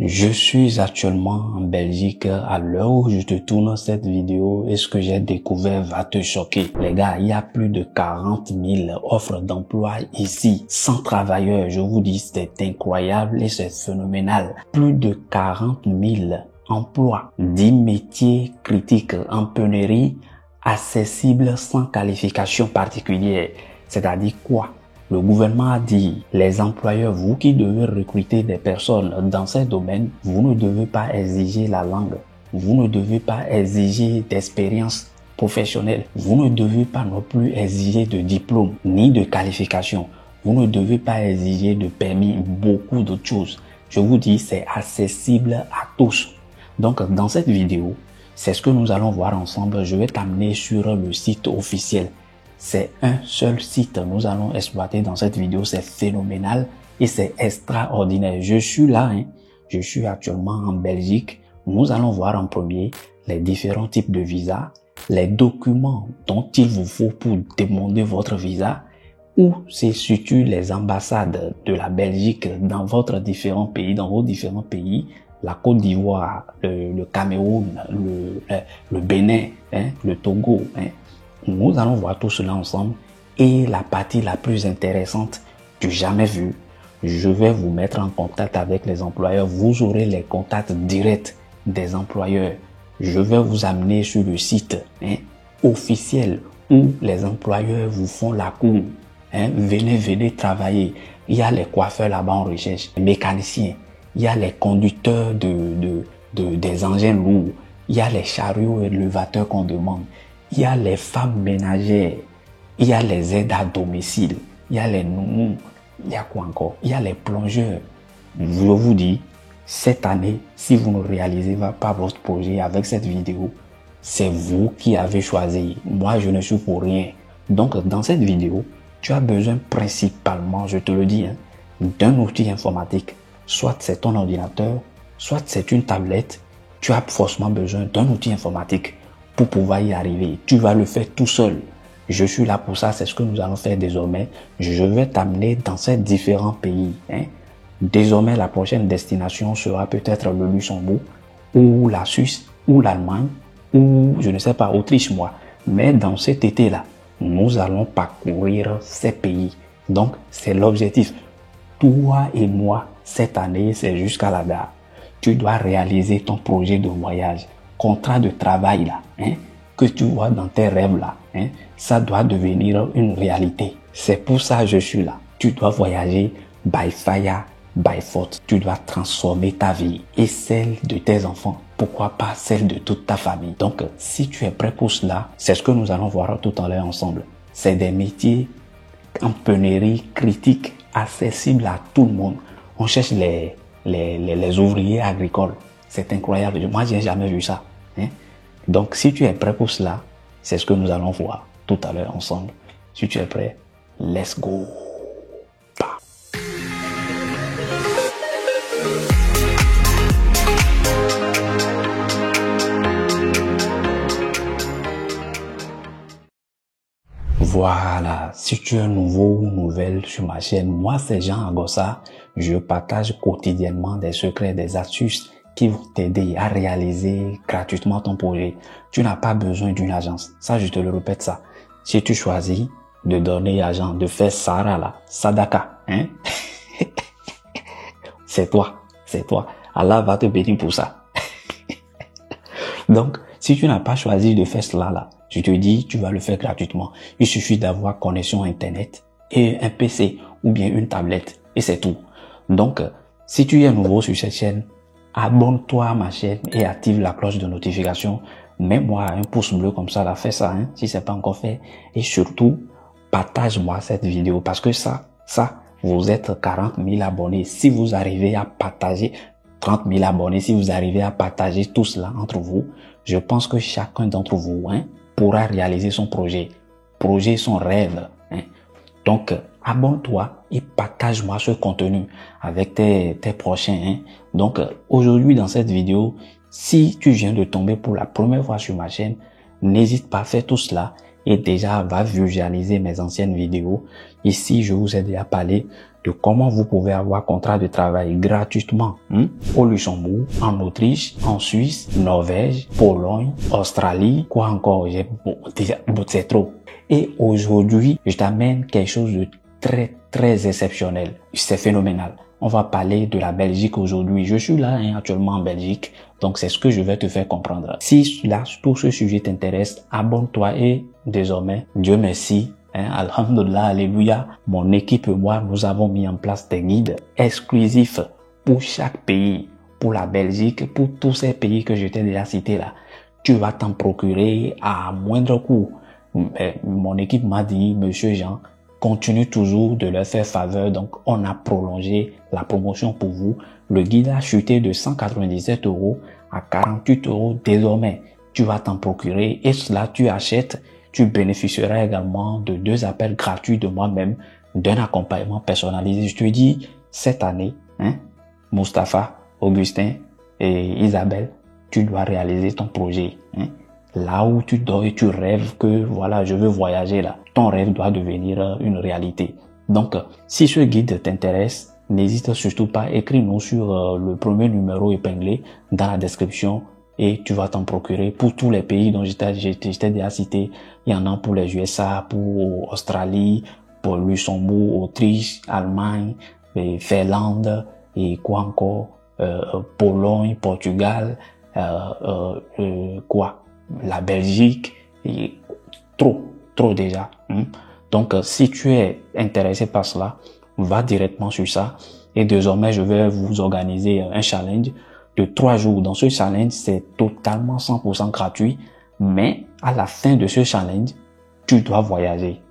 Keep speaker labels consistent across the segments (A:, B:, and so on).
A: Je suis actuellement en Belgique. À l'heure où je te tourne cette vidéo, et ce que j'ai découvert va te choquer. Les gars, il y a plus de 40 000 offres d'emploi ici, sans travailleurs. Je vous dis, c'est incroyable et c'est phénoménal. Plus de 40 000 emplois, 10 métiers critiques en pénurie, accessibles sans qualification particulière. C'est-à-dire quoi? Le gouvernement a dit, les employeurs, vous qui devez recruter des personnes dans ces domaines, vous ne devez pas exiger la langue. Vous ne devez pas exiger d'expérience professionnelle. Vous ne devez pas non plus exiger de diplôme ni de qualification. Vous ne devez pas exiger de permis, beaucoup d'autres choses. Je vous dis, c'est accessible à tous. Donc, dans cette vidéo, c'est ce que nous allons voir ensemble. Je vais t'amener sur le site officiel. C'est un seul site que nous allons exploiter dans cette vidéo. C'est phénoménal et c'est extraordinaire. Je suis là, je suis actuellement en Belgique. Nous allons voir en premier les différents types de visas, les documents dont il vous faut pour demander votre visa, où se situent les ambassades de la Belgique dans votre différents pays, dans vos différents pays, la Côte d'Ivoire, le Cameroun, le Bénin, le Togo. Nous allons voir tout cela ensemble et la partie la plus intéressante du jamais vu, je vais vous mettre en contact avec les employeurs. Vous aurez les contacts directs des employeurs. Je vais vous amener sur le site officiel où les employeurs vous font la cour. Venez travailler. Il y a les coiffeurs là-bas en recherche, les mécaniciens. Il y a les conducteurs des engins lourds. Il y a les chariots et élevateurs qu'on demande. Il y a les femmes ménagères, il y a les aides à domicile, il y a les nounous, il y a quoi encore? Il y a les plongeurs. Je vous dis, cette année, si vous ne réalisez pas votre projet avec cette vidéo, c'est vous qui avez choisi. Moi, je ne suis pour rien. Donc, dans cette vidéo, tu as besoin principalement, je te le dis, d'un outil informatique. Soit c'est ton ordinateur, soit c'est une tablette. Tu as forcément besoin d'un outil informatique pour pouvoir y arriver. Tu vas le faire tout seul. Je suis là pour ça, c'est ce que nous allons faire désormais. Je vais t'amener dans ces différents pays. Désormais, la prochaine destination sera peut-être le Luxembourg, ou la Suisse, ou l'Allemagne, ou je ne sais pas, Autriche, moi. Mais dans cet été-là, nous allons parcourir ces pays. Donc, c'est l'objectif. Toi et moi, cette année, c'est jusqu'à la date. Tu dois réaliser ton projet de voyage. Contrat de travail là, que tu vois dans tes rêves là, ça doit devenir une réalité. C'est pour ça que je suis là. Tu dois voyager by fire, by force. Tu dois transformer ta vie et celle de tes enfants. Pourquoi pas celle de toute ta famille. Donc, si tu es prêt pour cela, c'est ce que nous allons voir tout à l'heure ensemble. C'est des métiers en pénurie critique, accessibles à tout le monde. On cherche les ouvriers agricoles. C'est incroyable. Moi, j'ai jamais vu ça. Donc, si tu es prêt pour cela, c'est ce que nous allons voir tout à l'heure ensemble. Si tu es prêt, let's go. Voilà, si tu es nouveau ou nouvelle sur ma chaîne, moi c'est Jean Agossa. Je partage quotidiennement des secrets, des astuces qui vont t'aider à réaliser gratuitement ton projet. Tu n'as pas besoin d'une agence. Ça, je te le répète ça. Si tu choisis de donner argent, de faire Sahara là, Sadaka, c'est toi. Allah va te bénir pour ça. Donc, si tu n'as pas choisi de faire cela là, je te dis, tu vas le faire gratuitement. Il suffit d'avoir connexion Internet et un PC ou bien une tablette et c'est tout. Donc, si tu es nouveau sur cette chaîne, abonne-toi à ma chaîne et active la cloche de notification. Mets-moi un pouce bleu comme ça, là, fais ça, si c'est pas encore fait. Et surtout, partage-moi cette vidéo parce que ça, vous êtes 40 000 abonnés. Si vous arrivez à partager 30 000 abonnés, si vous arrivez à partager tout cela entre vous, je pense que chacun d'entre vous, pourra réaliser son projet, son rêve. Donc, abonne-toi et partage-moi ce contenu avec tes prochains. Donc, aujourd'hui, dans cette vidéo, si tu viens de tomber pour la première fois sur ma chaîne, n'hésite pas à faire tout cela et déjà va visualiser mes anciennes vidéos. Ici, je vous ai déjà parlé de comment vous pouvez avoir contrat de travail gratuitement au Luxembourg, en Autriche, en Suisse, Norvège, Pologne, Australie, quoi encore, c'est trop. Et aujourd'hui, je t'amène quelque chose de très exceptionnel. C'est phénoménal. On va parler de la Belgique aujourd'hui. Je suis là actuellement en Belgique, donc c'est ce que je vais te faire comprendre. Si là, tout ce sujet t'intéresse, abonne-toi et désormais, Dieu merci, alhamdulillah, alléluia, mon équipe et moi, nous avons mis en place des guides exclusifs pour chaque pays, pour la Belgique, pour tous ces pays que je t'ai déjà cités là. Tu vas t'en procurer à moindre coût. Mon équipe m'a dit, Monsieur Jean, continue toujours de leur faire faveur. Donc, on a prolongé la promotion pour vous. Le guide a chuté de 197 € à 48 € désormais. Tu vas t'en procurer et cela, tu achètes. Tu bénéficieras également de 2 appels gratuits de moi-même, d'un accompagnement personnalisé. Je te dis, cette année, Mustapha, Augustin et Isabelle, tu dois réaliser ton projet. Là où tu dors et tu rêves que, voilà, je veux voyager là. Ton rêve doit devenir une réalité. Donc, si ce guide t'intéresse, n'hésite surtout pas, écris-nous sur le premier numéro épinglé dans la description et tu vas t'en procurer pour tous les pays dont j'étais déjà cité. Il y en a pour les USA, pour Australie, pour Luxembourg, Autriche, Allemagne, Finlande et quoi encore, Pologne, Portugal, la Belgique, et trop déjà. Donc, si tu es intéressé par cela, va directement sur ça. Et désormais, je vais vous organiser un challenge de 3 jours. Dans ce challenge, c'est totalement 100% gratuit. Mais à la fin de ce challenge, tu dois voyager.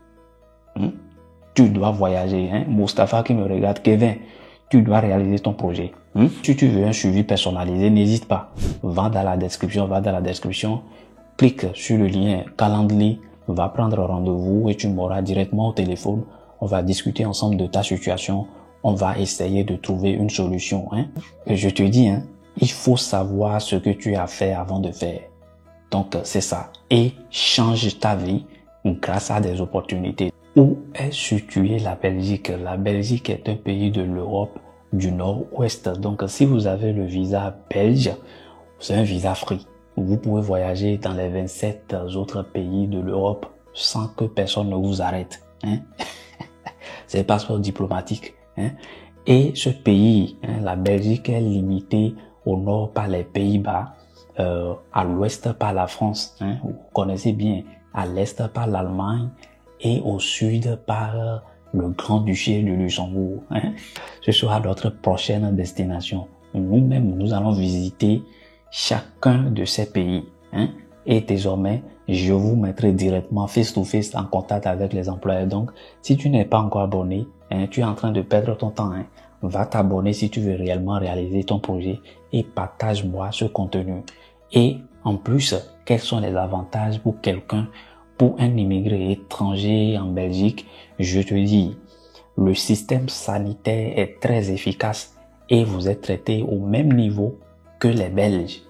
A: Tu dois voyager. Mustapha qui me regarde, Kevin, tu dois réaliser ton projet. Si tu veux un suivi personnalisé, n'hésite pas. Va dans la description. Clique sur le lien Calendly, va prendre rendez-vous et tu m'auras directement au téléphone. On va discuter ensemble de ta situation. On va essayer de trouver une solution. Et je te dis, il faut savoir ce que tu as fait avant de faire. Donc, c'est ça. Et change ta vie grâce à des opportunités. Où est située la Belgique? La Belgique est un pays de l'Europe du Nord-Ouest. Donc, si vous avez le visa belge, c'est un visa free. Vous pouvez voyager dans les 27 autres pays de l'Europe sans que personne ne vous arrête. C'est passeport diplomatique. Et ce pays, la Belgique, est limité au nord par les Pays-Bas, à l'ouest par la France, vous connaissez bien, à l'est par l'Allemagne et au sud par le Grand-Duché du Luxembourg. Ce sera notre prochaine destination. Nous-mêmes, nous allons visiter chacun de ces pays. Et désormais, je vous mettrai directement face-to-face en contact avec les employeurs. Donc, si tu n'es pas encore abonné, tu es en train de perdre ton temps. Va t'abonner si tu veux réellement réaliser ton projet et partage-moi ce contenu. Et en plus, quels sont les avantages pour pour un immigré étranger en Belgique? Je te dis, le système sanitaire est très efficace et vous êtes traité au même niveau que les Belges.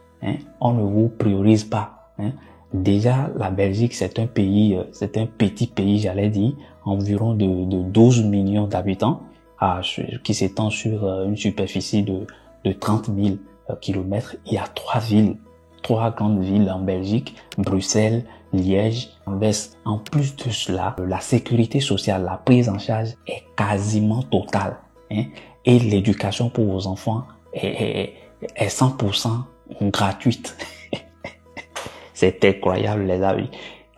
A: On ne vous priorise pas. Déjà, la Belgique, c'est un petit pays, j'allais dire, environ de 12 millions d'habitants, qui s'étend sur une superficie de 30 000 kilomètres. Il y a 3 grandes villes en Belgique, Bruxelles, Liège, Anvers. En plus de cela, la sécurité sociale, la prise en charge est quasiment totale. Et l'éducation pour vos enfants est 100% gratuite. C'est incroyable, les amis.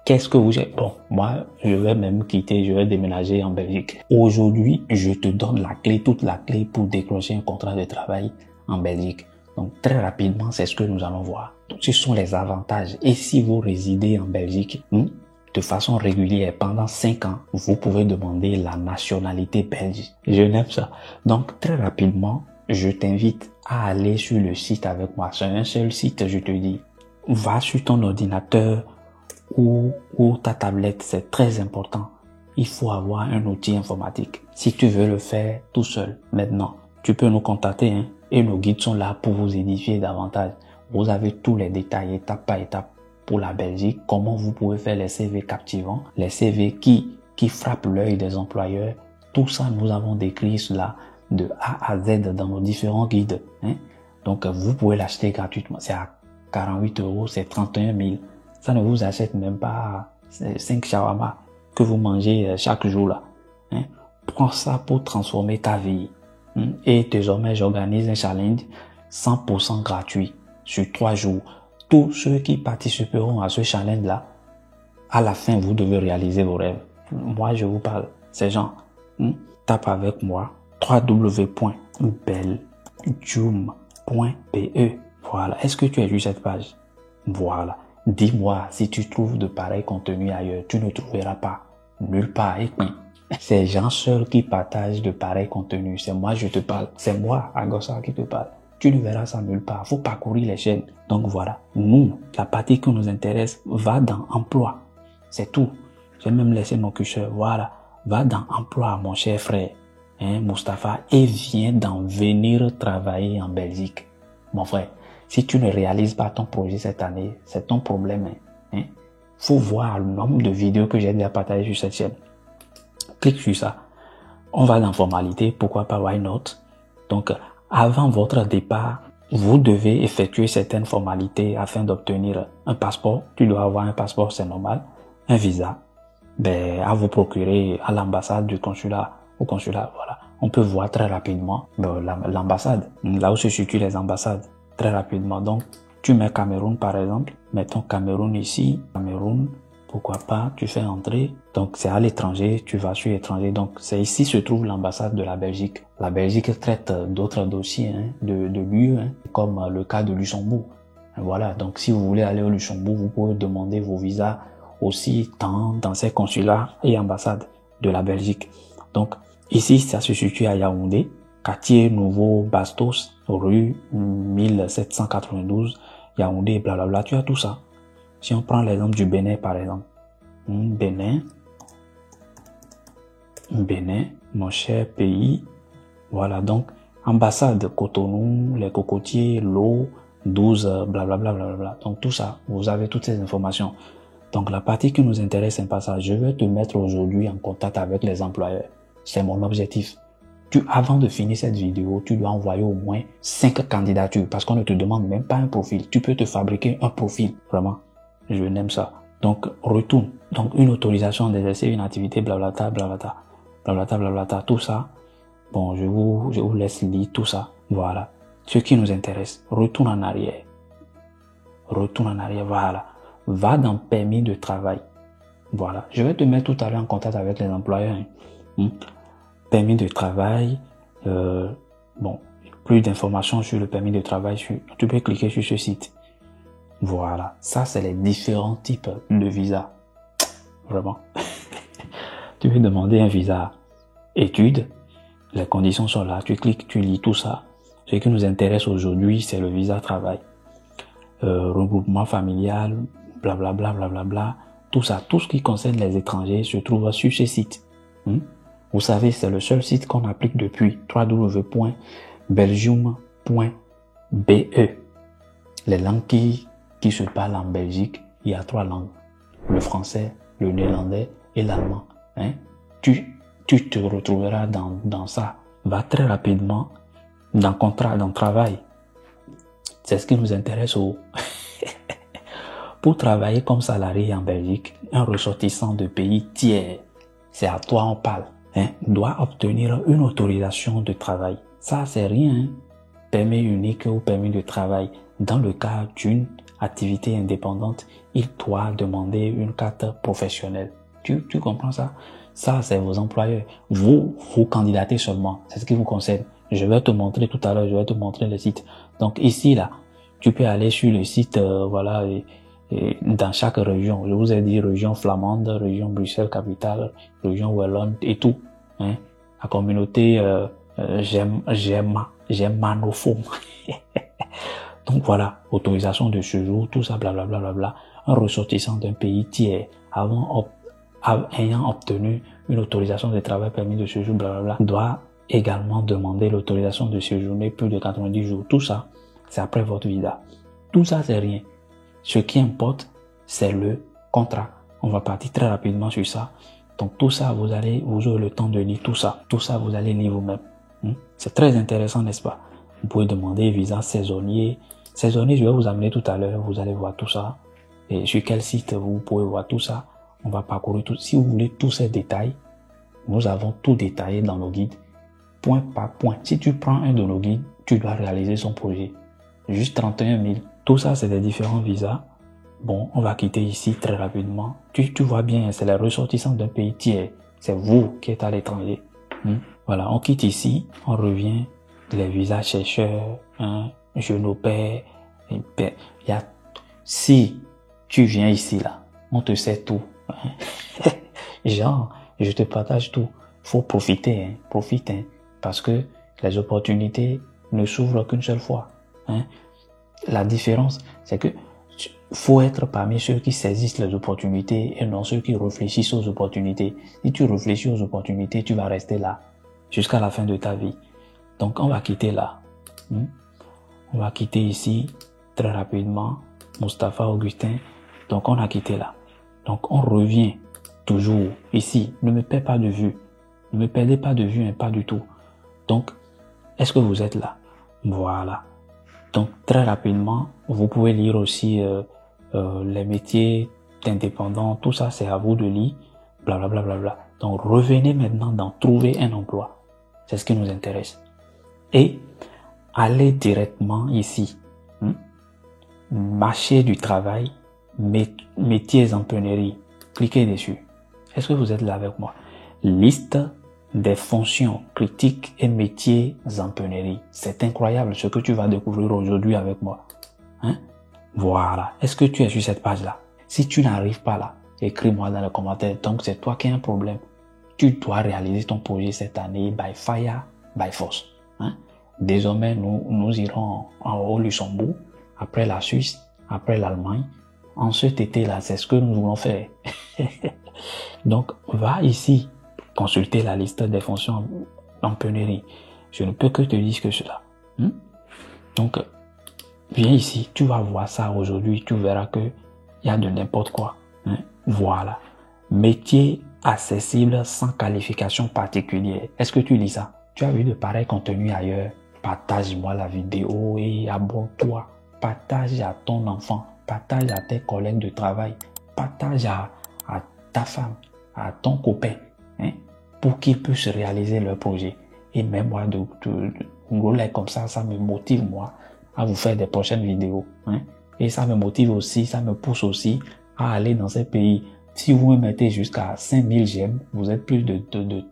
A: Qu'est-ce que vous êtes? Bon, moi, je vais déménager en Belgique. Aujourd'hui, je te donne toute la clé pour décrocher un contrat de travail en Belgique. Donc, très rapidement, c'est ce que nous allons voir. Donc, ce sont les avantages. Et si vous résidez en Belgique, de façon régulière, pendant 5 ans, vous pouvez demander la nationalité belge. Je n'aime ça. Donc, très rapidement, je t'invite à aller sur le site avec moi. C'est un seul site, je te dis. Va sur ton ordinateur ou ta tablette, c'est très important. Il faut avoir un outil informatique. Si tu veux le faire tout seul, maintenant, tu peux nous contacter et nos guides sont là pour vous édifier davantage. Vous avez tous les détails étape par étape pour la Belgique, comment vous pouvez faire les CV captivants, les CV qui frappent l'œil des employeurs, Tout ça, nous avons décrit cela de A à Z dans nos différents guides. Hein. Donc, vous pouvez l'acheter gratuitement. C'est à 48 €, c'est 31 000. Ça ne vous achète même pas 5 shawarma que vous mangez chaque jour là. Hein. Prends ça pour transformer ta vie. Et désormais, j'organise un challenge 100% gratuit sur 3 jours. Tous ceux qui participeront à ce challenge-là, à la fin, vous devez réaliser vos rêves. Moi, je vous parle. Ces gens, tape avec moi www.belgium.be. Voilà. Est-ce que tu as lu cette page? Voilà. Dis-moi si tu trouves de pareils contenus ailleurs. Tu ne trouveras pas. Nulle part. Ces gens seuls qui partagent de pareils contenus. C'est moi, je te parle. C'est moi, Agosa, qui te parle. Tu ne verras ça nulle part. Faut parcourir les chaînes. Donc voilà. Nous, la partie qui nous intéresse va dans emploi. C'est tout. J'ai même laissé mon curseur. Voilà. Va dans emploi, mon cher frère, Mustapha, et viens d'en venir travailler en Belgique. Mon frère, si tu ne réalises pas ton projet cette année, c'est ton problème. Faut voir le nombre de vidéos que j'ai déjà partagées sur cette chaîne. Clique sur ça. On va dans formalité. Pourquoi pas why not? Donc, avant votre départ, vous devez effectuer certaines formalités afin d'obtenir un passeport. Tu dois avoir un passeport, c'est normal. Un visa. À vous procurer à l'ambassade du consulat, au consulat, voilà. On peut voir très rapidement l'ambassade, là où se situent les ambassades, très rapidement. Donc, tu mets Cameroun par exemple, mettons Cameroun ici, Cameroun, pourquoi pas, tu fais entrer. Donc, c'est à l'étranger, tu vas sur l'étranger. Donc, c'est ici se trouve l'ambassade de la Belgique. La Belgique traite d'autres dossiers de l'UE, comme le cas de Luxembourg. Voilà, donc si vous voulez aller au Luxembourg, vous pouvez demander vos visas aussi dans ces consulats et ambassades de la Belgique. Donc, ici, ça se situe à Yaoundé, quartier Nouveau Bastos, rue 1792, Yaoundé, blablabla. Tu as tout ça. Si on prend l'exemple du Bénin, par exemple. Bénin, mon cher pays. Voilà, donc, ambassade, Cotonou, les cocotiers, l'eau, 12, blablabla, blablabla. Donc, tout ça, vous avez toutes ces informations. Donc, la partie qui nous intéresse, c'est pas ça. Je vais te mettre aujourd'hui en contact avec les employeurs. C'est mon objectif. Avant de finir cette vidéo, tu dois envoyer au moins 5 candidatures parce qu'on ne te demande même pas un profil. Tu peux te fabriquer un profil. Vraiment. Je n'aime ça. Donc, retourne. Donc, une autorisation d'exercer une activité, blablabla, blablabla, blablabla, blablabla, tout ça. Bon, je vous laisse lire tout ça. Voilà. Ce qui nous intéresse. Retourne en arrière. Retourne en arrière, voilà. Va dans permis de travail. Voilà. Je vais te mettre tout à l'heure en contact avec les employeurs. Permis de travail. Plus d'informations sur le permis de travail. Tu peux cliquer sur ce site. Voilà. Ça, c'est les différents types de visa. Vraiment. Tu veux demander un visa études. Les conditions sont là. Tu cliques, tu lis tout ça. Ce qui nous intéresse aujourd'hui, c'est le visa travail. Regroupement familial, blablabla, blablabla, tout ça, tout ce qui concerne les étrangers se trouve sur ce site. Vous savez, c'est le seul site qu'on applique depuis www.belgium.be. Les langues qui se parlent en Belgique, il y a 3 langues. Le français, le néerlandais et l'allemand. Tu te retrouveras dans ça. Va très rapidement dans contrat, dans travail. C'est ce qui nous intéresse Pour travailler comme salarié en Belgique, un ressortissant de pays tiers, c'est à toi on parle, doit obtenir une autorisation de travail. Ça, c'est rien, Permis unique ou permis de travail. Dans le cas d'une activité indépendante, il doit demander une carte professionnelle. Tu comprends ça? Ça, c'est vos employeurs. Vous candidatez seulement. C'est ce qui vous concerne. Je vais te montrer tout à l'heure, je vais te montrer le site. Donc ici, là, tu peux aller sur le site, voilà, et dans chaque région. Je vous ai dit région flamande, région Bruxelles-Capitale, région Wallonne et tout. La communauté germanophone. Donc voilà, autorisation de séjour, tout ça, blablabla, bla. Un ressortissant d'un pays tiers ayant obtenu une autorisation de travail, permis de séjour, blablabla, doit également demander l'autorisation de séjourner plus de 90 jours. Tout ça, c'est après votre visa. Tout ça, c'est rien. Ce qui importe, c'est le contrat. On va partir très rapidement sur ça. Donc tout ça, vous aurez le temps de lire tout ça. Tout ça, vous allez lire vous-même. C'est très intéressant, n'est-ce pas? Vous pouvez demander visa saisonnier. Saisonnier, je vais vous amener tout à l'heure. Vous allez voir tout ça. Et sur quel site vous pouvez voir tout ça. On va parcourir tout. Si vous voulez tous ces détails, nous avons tout détaillé dans nos guides, point par point. Si tu prends un de nos guides, tu dois réaliser son projet. Juste 31 000. Tout ça, c'est des différents visas. Bon, on va quitter ici très rapidement. Tu vois bien, c'est les ressortissants d'un pays tiers. C'est vous qui êtes à l'étranger. Voilà, on quitte ici, on revient. Les visas chercheurs, jeune au père. Si tu viens ici, là, on te sait tout. Genre, je te partage tout. Faut profiter, profite, parce que les opportunités ne s'ouvrent qu'une seule fois. La différence, c'est que faut être parmi ceux qui saisissent les opportunités et non ceux qui réfléchissent aux opportunités. Si tu réfléchis aux opportunités, tu vas rester là jusqu'à la fin de ta vie. Donc, on va quitter là. On va quitter ici très rapidement. Mustapha Augustin. Donc, on a quitté là. Donc, on revient toujours ici. Ne me perds pas de vue. Ne me perdez pas de vue, pas du tout. Donc, est-ce que vous êtes là? Voilà. Donc, très rapidement, vous pouvez lire aussi les métiers d'indépendants. Tout ça, c'est à vous de lire. Blablabla. Bla, bla, bla. Donc, revenez maintenant dans trouver un emploi. C'est ce qui nous intéresse. Et allez directement ici. Marché du travail, métiers en pénurie. Cliquez dessus. Est-ce que vous êtes là avec moi? Liste des fonctions critiques et métiers en pénurie. C'est incroyable ce que tu vas découvrir aujourd'hui avec moi. Voilà. Est-ce que tu es sur cette page-là? Si tu n'arrives pas là, écris-moi dans les commentaires. Donc c'est toi qui as un problème. Tu dois réaliser ton projet cette année by fire, by force. Désormais, nous irons au Luxembourg, après la Suisse, après l'Allemagne. En cet été-là, c'est ce que nous voulons faire. Donc, va ici consulter la liste des fonctions en pénurie. Je ne peux que te dire que cela. Donc, viens ici, tu vas voir ça aujourd'hui, tu verras que il y a de n'importe quoi. Voilà. Métier accessible sans qualification particulière. Est-ce que tu lis ça? Tu as vu de pareils contenus ailleurs? Partage-moi la vidéo et abonne-toi. Partage à ton enfant. Partage à tes collègues de travail. Partage à ta femme, à ton copain, pour qu'ils puissent réaliser leur projet. Et même moi, de rouler comme ça me motive, moi, à vous faire des prochaines vidéos. Et ça me motive aussi, ça me pousse aussi à aller dans ces pays. Si vous me mettez jusqu'à 5000 j'aime, vous êtes plus de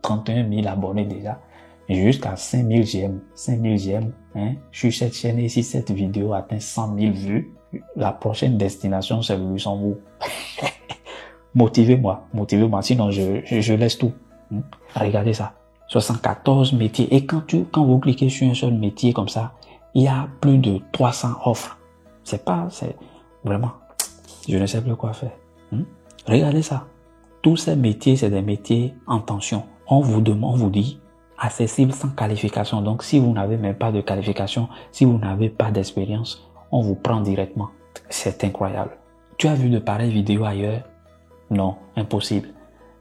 A: 31 000 abonnés déjà. Jusqu'à 5000 j'aime, 5000 j'aime, sur cette chaîne. Et si cette vidéo atteint 100 000 vues, la prochaine destination, c'est le Luxembourg. Motivez-moi, sinon je laisse tout. Regardez ça. 74 métiers. Et quand vous cliquez sur un seul métier comme ça, il y a plus de 300 offres. C'est vraiment, je ne sais plus quoi faire. Regardez ça. Tous ces métiers, c'est des métiers en tension. On vous dit, accessible sans qualification. Donc, si vous n'avez même pas de qualification, si vous n'avez pas d'expérience, on vous prend directement. C'est incroyable. Tu as vu de pareilles vidéos ailleurs? Non, impossible.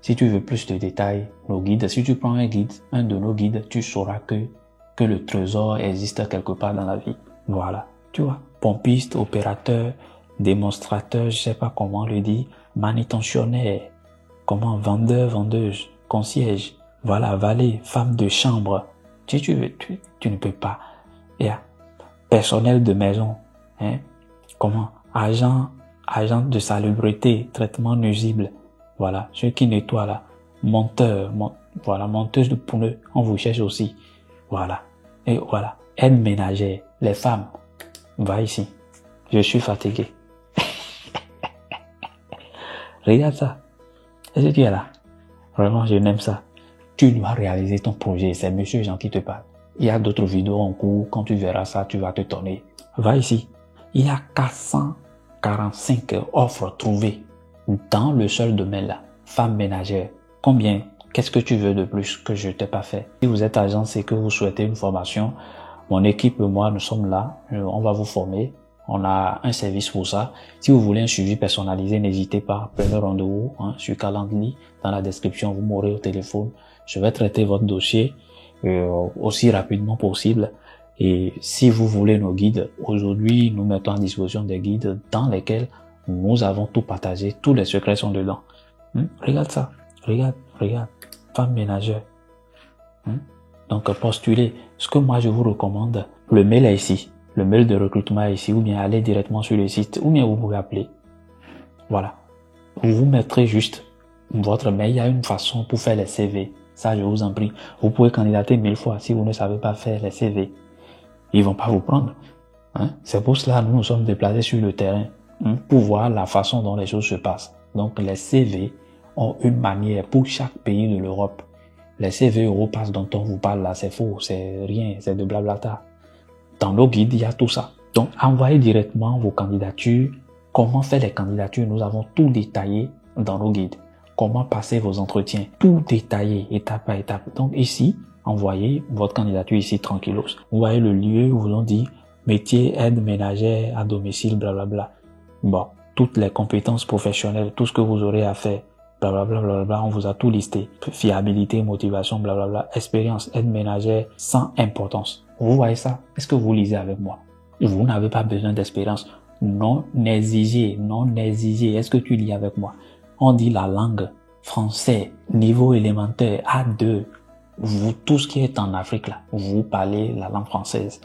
A: Si tu veux plus de détails, nos guides, si tu prends un guide, un de nos guides, tu sauras que le trésor existe quelque part dans la vie. Voilà. Tu vois, pompiste, opérateur, démonstrateur, je sais pas comment on le dit, manutentionnaire, vendeur, vendeuse, concierge, voilà, valet, femme de chambre. Si tu veux, tu ne peux pas. Et personnel de maison, agent de salubrité, traitement nuisible, voilà, ceux qui nettoient là, monteur, monteuse de pneus, on vous cherche aussi, voilà, et voilà, aide ménagère, les femmes, va ici, je suis fatigué. Regarde ça, est-ce que tu es là? Vraiment, je n'aime ça. Tu dois réaliser ton projet, c'est Monsieur Jean qui te parle. Il y a d'autres vidéos en cours, quand tu verras ça, tu vas te tonner. Va ici, il y a 445 offres trouvées dans le seul domaine là, femme ménagère. Combien? Qu'est-ce que tu veux de plus que je t'ai pas fait? Si vous êtes agent, c'est que vous souhaitez une formation. Mon équipe et moi, nous sommes là. On va vous former. On a un service pour ça. Si vous voulez un suivi personnalisé, n'hésitez pas. Prenez rendez-vous sur Calendly. Dans la description, vous m'aurez au téléphone. Je vais traiter votre dossier aussi rapidement possible. Et si vous voulez nos guides, aujourd'hui, nous mettons à disposition des guides dans lesquels nous avons tout partagé. Tous les secrets sont dedans. Regarde ça. Regarde. Femme ménagère. Donc, postulez. Ce que moi, je vous recommande, le mail est ici. Le mail de recrutement est ici. Ou bien allez directement sur le site. Ou bien vous pouvez appeler. Voilà. Vous mettrez juste votre mail. Il y a une façon pour faire les CV. Ça, je vous en prie. Vous pouvez candidater 1000 fois si vous ne savez pas faire les CV. Ils vont pas vous prendre. C'est pour cela que nous nous sommes déplacés sur le terrain pour voir la façon dont les choses se passent. Donc, les CV ont une manière pour chaque pays de l'Europe. Les CV Europass dont on vous parle là, c'est faux, c'est rien, c'est de blablata. Dans nos guides, il y a tout ça. Donc, envoyez directement vos candidatures. Comment faire les candidatures? Nous avons tout détaillé dans nos guides. Comment passer vos entretiens? Tout détaillé, étape par étape. Donc, ici, envoyez votre candidature ici, tranquillos. Vous voyez le lieu où vous ont dit métier, aide ménagère à domicile, blablabla. Bon, toutes les compétences professionnelles, tout ce que vous aurez à faire, blablabla, blablabla, on vous a tout listé. Fiabilité, motivation, blablabla, expérience, aide ménagère, sans importance. Vous voyez ça? Est-ce que vous lisez avec moi? Vous n'avez pas besoin d'expérience. Non exigé. Est-ce que tu lis avec moi? On dit la langue français, niveau élémentaire, A2. Vous, tout ce qui est en Afrique là, vous parlez la langue française.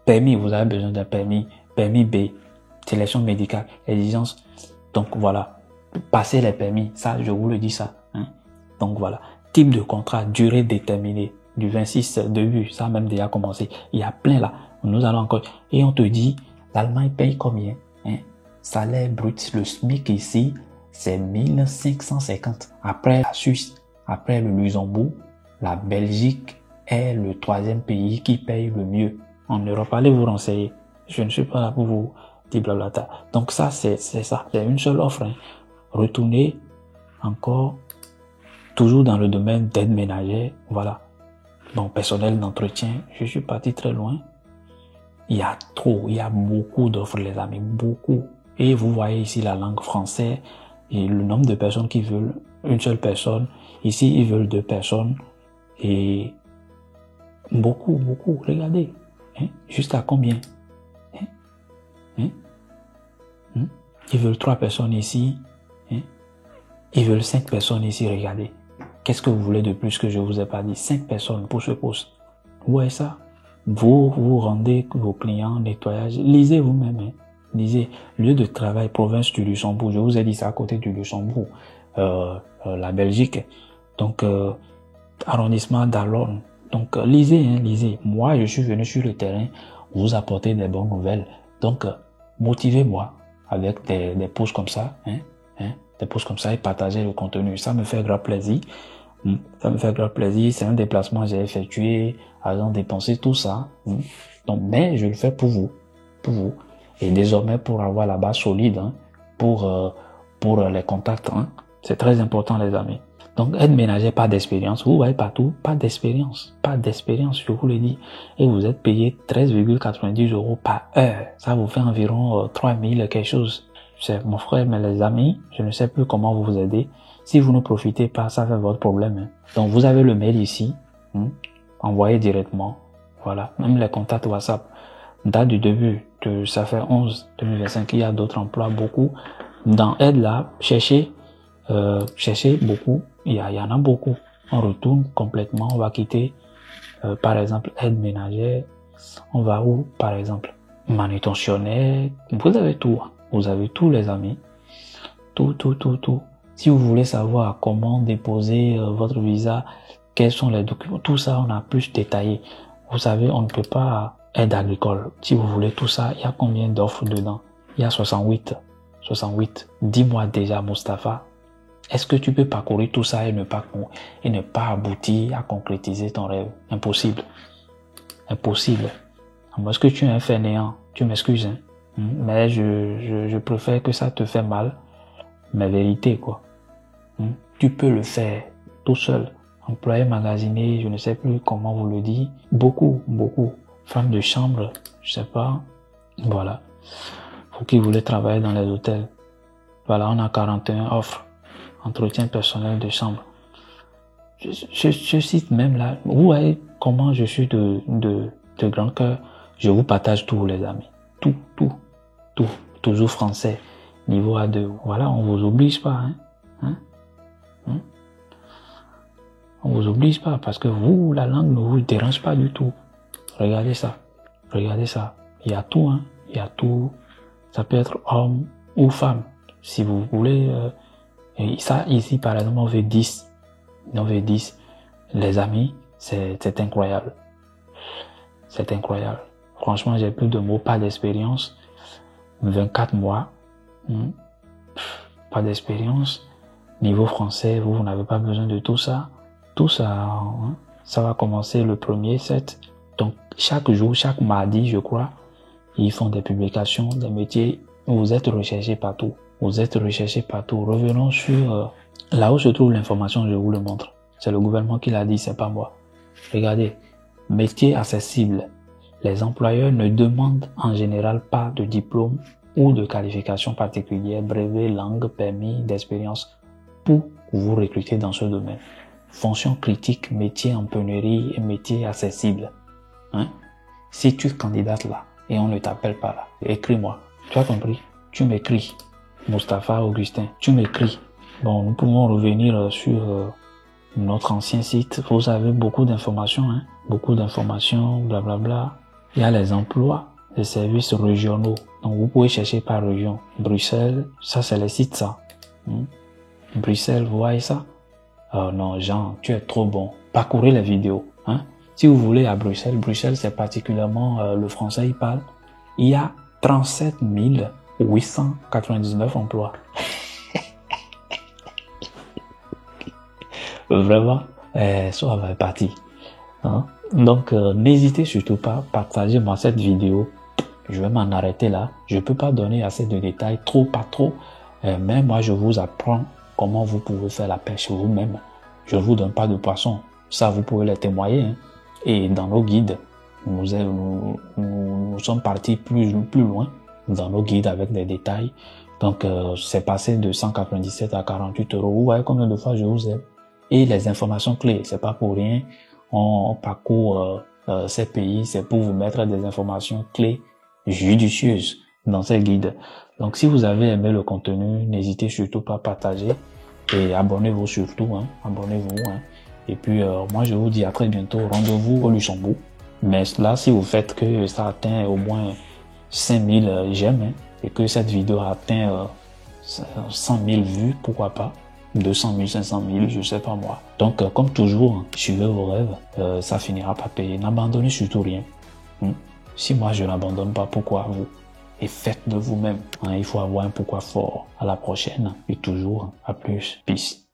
A: Permis, vous avez besoin d'un permis. Permis B, sélection médicale, exigence. Donc voilà. Passer les permis, ça, je vous le dis ça. Donc voilà. Type de contrat, durée déterminée. Du 26 début, ça a même déjà commencé. Il y a plein là. Nous allons encore. Et on te dit, l'Allemagne paye combien? Salaire brut, le SMIC ici, c'est 1550. Après la Suisse, après le Luxembourg, la Belgique est le 3e pays qui paye le mieux en Europe. Allez vous renseigner. Je ne suis pas là pour vous dire blablabla. Donc ça, c'est ça. C'est une seule offre. Retournez encore, toujours dans le domaine d'aide ménagère. Voilà. Donc, personnel d'entretien. Je suis parti très loin. Il y a beaucoup d'offres, les amis. Beaucoup. Et vous voyez ici la langue française et le nombre de personnes qui veulent une seule personne. Ici, ils veulent 2 personnes. Et beaucoup. Regardez. Jusqu'à combien? Ils veulent 3 personnes ici. Ils veulent 5 personnes ici. Regardez. Qu'est-ce que vous voulez de plus que je vous ai pas dit? 5 personnes pour ce poste. Vous voyez ça? Vous rendez vos clients nettoyage. Lisez vous-même. Lisez. Lieu de travail, province du Luxembourg. Je vous ai dit ça à côté du Luxembourg. La Belgique. Donc, arrondissement d'Arlon. Donc, lisez. Moi, je suis venu sur le terrain vous apporter des bonnes nouvelles. Donc, motivez-moi avec des posts comme ça. Des posts comme ça et partager le contenu. Ça me fait grand plaisir. C'est un déplacement que j'ai effectué, argent dépensé, tout ça. Donc, mais je le fais pour vous. Et désormais, pour avoir la base solide, pour les contacts, c'est très important, les amis. Donc, aide ménagère, pas d'expérience. Vous voyez partout, pas d'expérience, je vous le dis. Et vous êtes payé 13,90 € par heure. Ça vous fait environ 3000 quelque chose. C'est mon frère, mais les amis, je ne sais plus comment vous aider. Si vous ne profitez pas, ça fait votre problème. Donc, vous avez le mail ici. Envoyez directement. Voilà. Même les contacts WhatsApp. Date du début, ça fait 11/2025. Il y a d'autres emplois, beaucoup. Dans aide là, cherchez beaucoup. Il y en a beaucoup. On retourne complètement. On va quitter, par exemple, aide ménagère. On va où, par exemple? Manutentionnaire. Vous avez tout. Vous avez tous les amis. Tout. Si vous voulez savoir comment déposer votre visa, quels sont les documents, tout ça, on a plus détaillé. Vous savez, on ne peut pas aide agricole. Si vous voulez tout ça, il y a combien d'offres dedans? Il y a 68. Dis-moi déjà, Mustapha, est-ce que tu peux parcourir tout ça et ne pas aboutir à concrétiser ton rêve? Impossible. À moins que tu es un fainéant, tu m'excuses, mais je préfère que ça te fait mal, mais vérité, quoi. Tu peux le faire tout seul. Employé magasinier, je ne sais plus comment vous le dites. Beaucoup. Femme de chambre, je sais pas. Voilà. Vous qui voulez travailler dans les hôtels. Voilà, on a 41 offres. Entretien personnel de chambre. Ce site même là, vous voyez comment je suis de grand cœur. Je vous partage tout, les amis. Tout. Toujours français. Niveau A2. Voilà, on vous oblige pas, On vous oblige pas parce que vous, la langue ne vous dérange pas du tout. Regardez ça. Il y a tout, Il y a tout. Ça peut être homme ou femme. Si vous voulez, et ça, ici, par exemple, on veut 10. On veut 10. Les amis, c'est incroyable. C'est incroyable. Franchement, j'ai plus de mots, pas d'expérience. 24 mois. Pas d'expérience. Niveau français, vous n'avez pas besoin de tout ça. Tout ça, ça va commencer le 1er 7. Donc, chaque jour, chaque mardi, je crois, ils font des publications, des métiers. Vous êtes recherchés partout. Revenons sur là où se trouve l'information, je vous le montre. C'est le gouvernement qui l'a dit, c'est pas moi. Regardez, métier accessible. Les employeurs ne demandent en général pas de diplôme ou de qualification particulière, brevet, langue, permis, d'expérience pour vous recruter dans ce domaine. Fonction critique, métier en pennerie et métier accessible. Si tu candidates là et on ne t'appelle pas là, écris-moi. Tu as compris? Tu m'écris. Mustapha Augustin, tu m'écris. Bon, nous pouvons revenir sur notre ancien site. Vous avez beaucoup d'informations, beaucoup d'informations, blablabla. Il y a les emplois, les services régionaux. Donc, vous pouvez chercher par région. Bruxelles, ça c'est les sites, ça. Bruxelles, vous voyez ça? Oh non, Jean, tu es trop bon. Parcourez les vidéos. Si vous voulez à Bruxelles, c'est particulièrement le français, il parle. Il y a 37 899 emplois. Vraiment, ça va partir. Donc, n'hésitez surtout pas, partagez-moi cette vidéo. Je vais m'en arrêter là. Je peux pas donner assez de détails, pas trop. Mais moi, je vous apprends comment vous pouvez faire la pêche vous-même. Je ne vous donne pas de poisson. Ça, vous pouvez les témoigner. Et dans nos guides, nous sommes partis plus loin dans nos guides avec des détails. Donc, c'est passé de 197 à 48 euros. Vous voyez combien de fois je vous aide. Et les informations clés, c'est pas pour rien. On parcourt ces pays, c'est pour vous mettre des informations clés judicieuses dans ces guides. Donc, si vous avez aimé le contenu, n'hésitez surtout pas à partager et abonnez-vous surtout. Abonnez-vous. Et puis, moi, je vous dis à très bientôt. Rendez-vous au Luxembourg. Mais là, si vous faites que ça atteint au moins 5000 j'aime et que cette vidéo a atteint 100 000 vues, pourquoi pas 200 000, 500 000, je sais pas moi. Donc, comme toujours, suivez vos rêves, ça finira par payer. N'abandonnez surtout rien. Si moi, je n'abandonne pas, pourquoi vous? Et faites de vous-même. Il faut avoir un pourquoi fort. À la prochaine et toujours, à plus. Peace.